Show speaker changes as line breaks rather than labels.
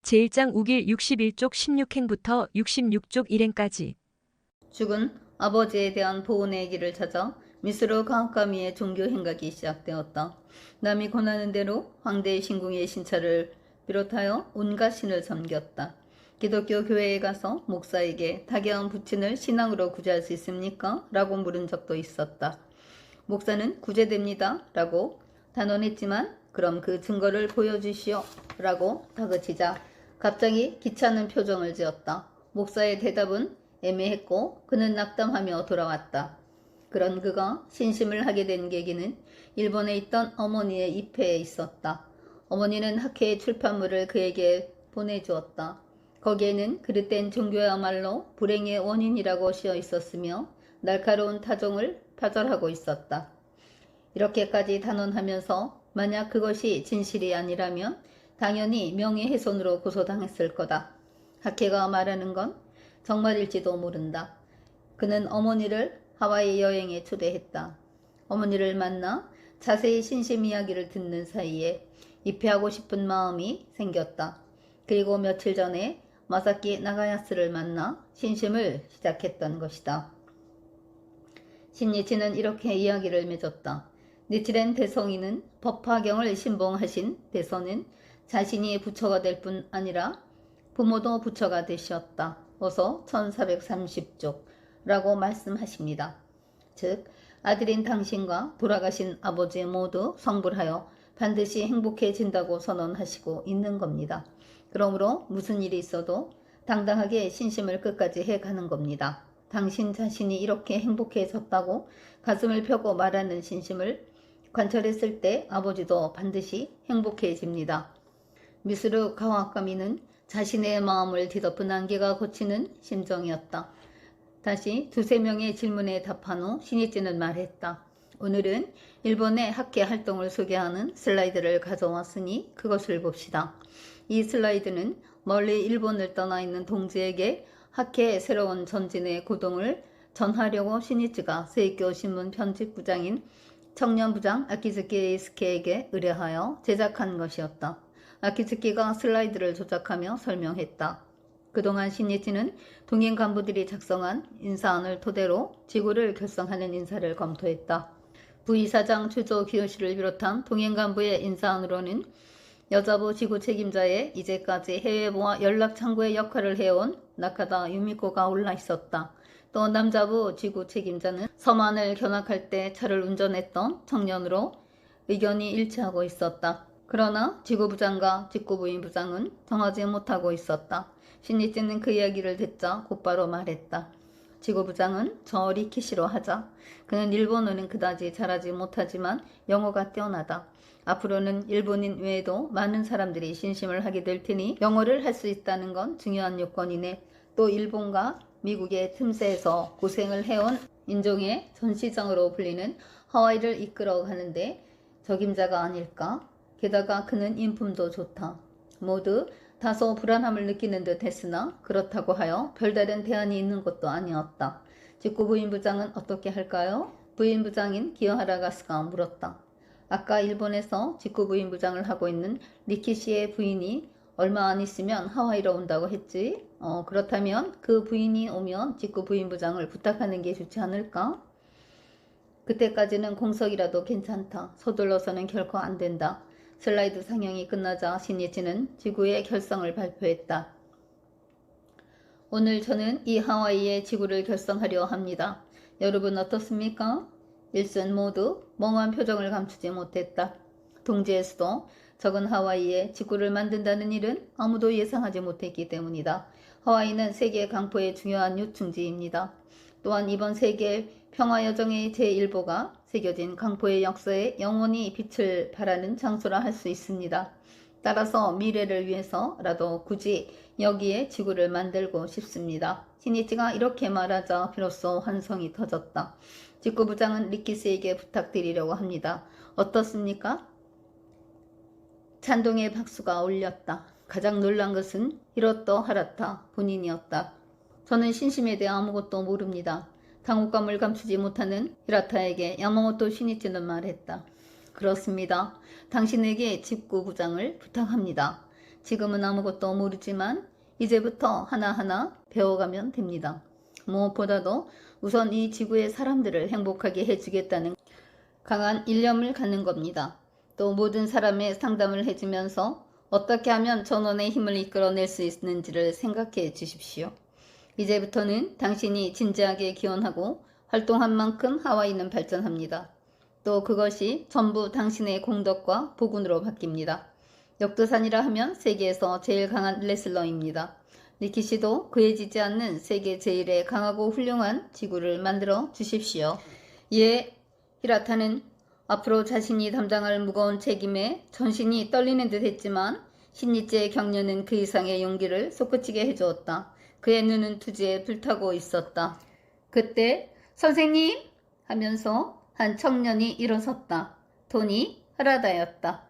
제1장 우길 61쪽 16행부터 66쪽 1행까지.
죽은 아버지에 대한 보온의 길을 찾아 미스로 가까미의 종교 행각이 시작되었다. 남이 권하는 대로 황제의 신궁의 신차를 비롯하여 온갖 신을 섬겼다. 기독교 교회에 가서 목사에게 타계한 부친을 신앙으로 구제할 수 있습니까? 라고 물은 적도 있었다. 목사는 구제됩니다. 라고 단언했지만 그럼 그 증거를 보여주시오. 라고 다그치자 갑자기 귀찮은 표정을 지었다. 목사의 대답은 애매했고 그는 낙담하며 돌아왔다. 그런 그가 신심을 하게 된 계기는 일본에 있던 어머니의 입회에 있었다. 어머니는 학회의 출판물을 그에게 보내주었다. 거기에는 그릇된 종교야말로 불행의 원인이라고 쓰여 있었으며 날카로운 타종을 파절하고 있었다. 이렇게까지 단언하면서 만약 그것이 진실이 아니라면 당연히 명예훼손으로 고소당했을 거다. 학회가 말하는 건 정말일지도 모른다. 그는 어머니를 하와이 여행에 초대했다. 어머니를 만나 자세히 신심 이야기를 듣는 사이에 입회하고 싶은 마음이 생겼다. 그리고 며칠 전에 마사키 나가야스를 만나 신심을 시작했던 것이다. 신니치는 이렇게 이야기를 맺었다. 니치렌 대성이는 법화경을 신봉하신 대선은 자신이 부처가 될 뿐 아니라 부모도 부처가 되셨다. 어서 1430쪽 라고 말씀하십니다. 즉 아들인 당신과 돌아가신 아버지 모두 성불하여 반드시 행복해진다고 선언하시고 있는 겁니다. 그러므로 무슨 일이 있어도 당당하게 신심을 끝까지 해가는 겁니다. 당신 자신이 이렇게 행복해졌다고 가슴을 펴고 말하는 신심을 관철했을 때 아버지도 반드시 행복해집니다. 미스루 가와카미는 자신의 마음을 뒤덮은 안개가 걷히는 심정이었다. 다시 두세 명의 질문에 답한 후 신이찌는 말했다. 오늘은 일본의 학회 활동을 소개하는 슬라이드를 가져왔으니 그것을 봅시다. 이 슬라이드는 멀리 일본을 떠나 있는 동지에게 학회의 새로운 전진의 고동을 전하려고 신이찌가 세이교 신문 편집부장인 청년부장 아키즈키 에이스케에게 의뢰하여 제작한 것이었다. 아키즈키가 슬라이드를 조작하며 설명했다. 그동안 신니치는 동인 간부들이 작성한 인사안을 토대로 지구를 결성하는 인사를 검토했다. 부이사장 추조 기요시를 비롯한 동인 간부의 인사안으로는 여자부 지구 책임자의 이제까지 해외부와 연락창구의 역할을 해온 나카다 유미코가 올라 있었다. 또 남자부 지구 책임자는 서만을 견학할 때 차를 운전했던 청년으로 의견이 일치하고 있었다. 그러나 지구부장과 직구부인부장은 정하지 못하고 있었다. 신니찌는 그 이야기를 듣자 곧바로 말했다. 지구부장은 저 리키시로 하자. 그는 일본어는 그다지 잘하지 못하지만 영어가 뛰어나다. 앞으로는 일본인 외에도 많은 사람들이 신심을 하게 될 테니 영어를 할 수 있다는 건 중요한 요건이네. 또 일본과 미국의 틈새에서 고생을 해온 인종의 전시장으로 불리는 하와이를 이끌어 가는데 적임자가 아닐까? 게다가 그는 인품도 좋다. 모두 다소 불안함을 느끼는 듯 했으나 그렇다고 하여 별다른 대안이 있는 것도 아니었다. 직구부인부장은 어떻게 할까요? 부인부장인 기요하라 가스가 물었다. 아까 일본에서 직구부인부장을 하고 있는 리키시의 부인이 얼마 안 있으면 하와이로 온다고 했지. 그렇다면 그 부인이 오면 직구부인부장을 부탁하는 게 좋지 않을까? 그때까지는 공석이라도 괜찮다. 서둘러서는 결코 안 된다. 슬라이드 상영이 끝나자 신니치는 지구의 결성을 발표했다. 오늘 저는 이 하와이의 지구를 결성하려 합니다. 여러분 어떻습니까? 일선 모두 멍한 표정을 감추지 못했다. 동지에서도 적은 하와이에 지구를 만든다는 일은 아무도 예상하지 못했기 때문이다. 하와이는 세계 강포의 중요한 유충지입니다. 또한 이번 세계 평화여정의 제1보가 새겨진 강포의 역사에 영원히 빛을 발하는 장소라 할 수 있습니다. 따라서 미래를 위해서라도 굳이 여기에 지구를 만들고 싶습니다. 신이치가 이렇게 말하자 비로소 환성이 터졌다. 직구부장은 리키스에게 부탁드리려고 합니다. 어떻습니까? 찬동의 박수가 울렸다. 가장 놀란 것은 히로토 하라타 본인이었다. 저는 신심에 대해 아무것도 모릅니다. 당혹감을 감추지 못하는 히라타에게 야마모토 신이치는 말했다. 그렇습니다. 당신에게 직구부장을 부탁합니다. 지금은 아무것도 모르지만 이제부터 하나하나 배워가면 됩니다. 무엇보다도 우선 이 지구의 사람들을 행복하게 해주겠다는 강한 일념을 갖는 겁니다. 또 모든 사람의 상담을 해주면서 어떻게 하면 전원의 힘을 이끌어낼 수 있는지를 생각해 주십시오. 이제부터는 당신이 진지하게 기원하고 활동한 만큼 하와이는 발전합니다. 또 그것이 전부 당신의 공덕과 복운으로 바뀝니다. 역도산이라 하면 세계에서 제일 강한 레슬러입니다. 니키 씨도 구해지지 않는 세계 제일의 강하고 훌륭한 지구를 만들어 주십시오. 예, 히라타는 앞으로 자신이 담당할 무거운 책임에 전신이 떨리는 듯 했지만 신니째의 격려는 그 이상의 용기를 솟구치게 해주었다. 그의 눈은 투지에 불타고 있었다. 그때 선생님! 하면서 한 청년이 일어섰다. 토니 하라다였다.